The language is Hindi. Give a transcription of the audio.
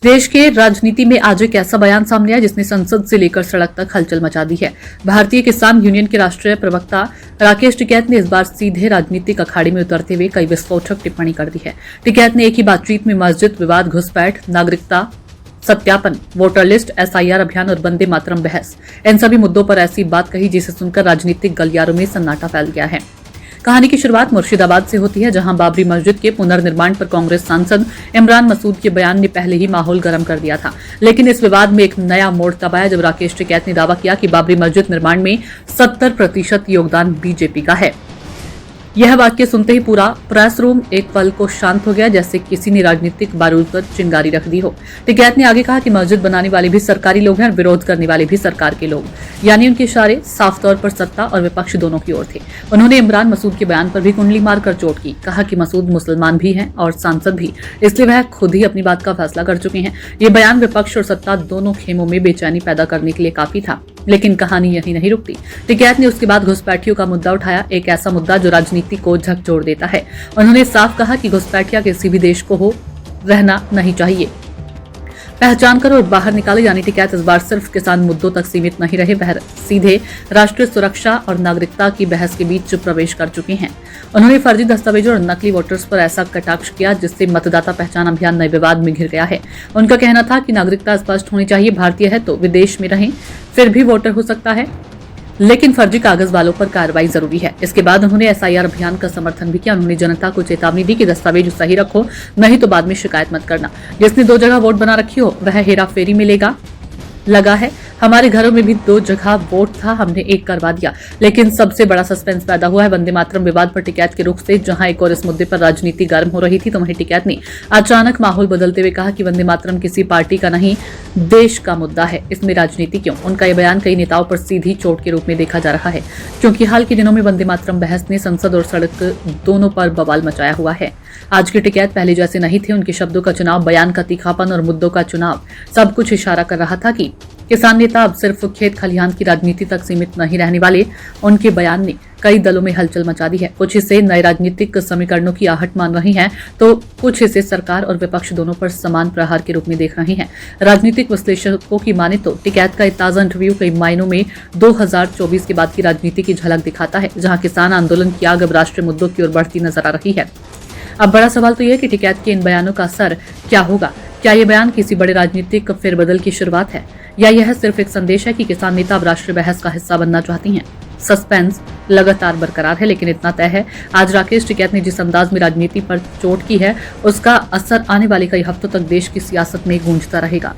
देश के राजनीति में आज एक ऐसा बयान सामने आया जिसने संसद से लेकर सड़क तक हलचल मचा दी है। भारतीय किसान यूनियन के राष्ट्रीय प्रवक्ता राकेश टिकैत ने इस बार सीधे राजनीतिक अखाड़े में उतरते हुए कई विस्फोटक टिप्पणी कर दी है। टिकैत ने एक ही बातचीत में मस्जिद विवाद, घुसपैठ, नागरिकता सत्यापन, वोटर लिस्ट, एसआईआर अभियान और वंदे मातरम बहस, इन सभी मुद्दों पर ऐसी बात कही जिसे सुनकर राजनीतिक गलियारों में सन्नाटा फैल गया है। कहानी की शुरुआत मुर्शिदाबाद से होती है, जहां बाबरी मस्जिद के पुनर्निर्माण पर कांग्रेस सांसद इमरान मसूद के बयान ने पहले ही माहौल गर्म कर दिया था। लेकिन इस विवाद में एक नया मोड़ तब आया जब राकेश टिकैत ने दावा किया कि बाबरी मस्जिद निर्माण में 70% योगदान बीजेपी का है। यह वाक्य सुनते ही पूरा प्रेस रूम एक पल को शांत हो गया, जैसे किसी ने राजनीतिक बारूद पर चिंगारी रख दी हो। टिकैत ने आगे कहा कि मस्जिद बनाने वाले भी सरकारी लोग हैं और विरोध करने वाले भी सरकार के लोग, यानी उनके इशारे साफ तौर पर सत्ता और विपक्ष दोनों की ओर थे। उन्होंने इमरान मसूद के बयान पर भी कुंडली मारकर चोट की। कहा कि मसूद मुसलमान भी हैं और सांसद भी, इसलिए वह खुद ही अपनी बात का फैसला कर चुके हैं। ये बयान विपक्ष और सत्ता दोनों खेमों में बेचैनी पैदा करने के लिए काफी था। लेकिन कहानी यही नहीं रुकती। टिकैत ने उसके बाद घुसपैठियों का मुद्दा उठाया, एक ऐसा मुद्दा जो राजनीति को झकझोर देता है। उन्होंने साफ कहा कि घुसपैठिया किसी भी देश को हो रहना नहीं चाहिए, पहचान कर और बाहर निकाले। यानी टिकैत इस बार सिर्फ किसान मुद्दों तक सीमित नहीं रहे, वह सीधे राष्ट्रीय सुरक्षा और नागरिकता की बहस के बीच प्रवेश कर चुके हैं। उन्होंने फर्जी दस्तावेजों और नकली वोटर्स पर ऐसा कटाक्ष किया जिससे मतदाता पहचान अभियान नए विवाद में घिर गया है। उनका कहना था कि नागरिकता स्पष्ट होनी चाहिए, भारतीय है तो विदेश में रहें फिर भी वोटर हो सकता है, लेकिन फर्जी कागज वालों पर कार्रवाई जरूरी है। इसके बाद उन्होंने एसआईआर अभियान का समर्थन भी किया। उन्होंने जनता को चेतावनी दी कि दस्तावेज सही रखो, नहीं तो बाद में शिकायत मत करना। जिसने 2 जगह वोट बना रखी हो वह हेरा फेरी में लगा है। हमारे घरों में भी 2 जगह वोट था, हमने एक करवा दिया। लेकिन सबसे बड़ा सस्पेंस पैदा हुआ है वंदे मातरम विवाद पर टिकैत के रुख से। जहां एक और इस मुद्दे पर राजनीति गर्म हो रही थी, तो वहीं टिकैत ने अचानक माहौल बदलते हुए कहा कि वंदे मातरम किसी पार्टी का नहीं, देश का मुद्दा है, इसमें राजनीति क्यों। उनका यह बयान कई नेताओं पर सीधी चोट के रूप में देखा जा रहा है, क्योंकि हाल के दिनों में वंदे मातरम बहस ने संसद और सड़क दोनों पर बवाल मचाया हुआ है। आज के टिकैत पहले जैसे नहीं थे। उनके शब्दों का चुनाव, बयान का तीखापन और मुद्दों का चुनाव सब कुछ इशारा कर रहा था कि किसान नेता अब सिर्फ खेत खलिहान की राजनीति तक सीमित नहीं रहने वाले। उनके बयान ने कई दलों में हलचल मचा दी है। कुछ हिस्से नए राजनीतिक समीकरणों की आहट मान रही हैं, तो कुछ हिस्से सरकार और विपक्ष दोनों पर समान प्रहार के रूप में देख रहे हैं। राजनीतिक विश्लेषकों की माने तो टिकैत का ताजा इंटरव्यू कई मायनों में 2024 के बाद की राजनीति की झलक दिखाता है, जहां किसान आंदोलन की आग अब राष्ट्रीय मुद्दों की ओर बढ़ती नजर आ रही है। अब बड़ा सवाल तो यह कि टिकैत के इन बयानों का असर क्या होगा। क्या ये बयान किसी बड़े राजनीतिक फेरबदल की शुरुआत है, या यह सिर्फ एक संदेश है कि किसान नेता अब राष्ट्रीय बहस का हिस्सा बनना चाहती हैं। सस्पेंस लगातार बरकरार है, लेकिन इतना तय है, आज राकेश टिकैत ने जिस अंदाज में राजनीति पर चोट की है, उसका असर आने वाले कई हफ्तों तक देश की सियासत में गूंजता रहेगा।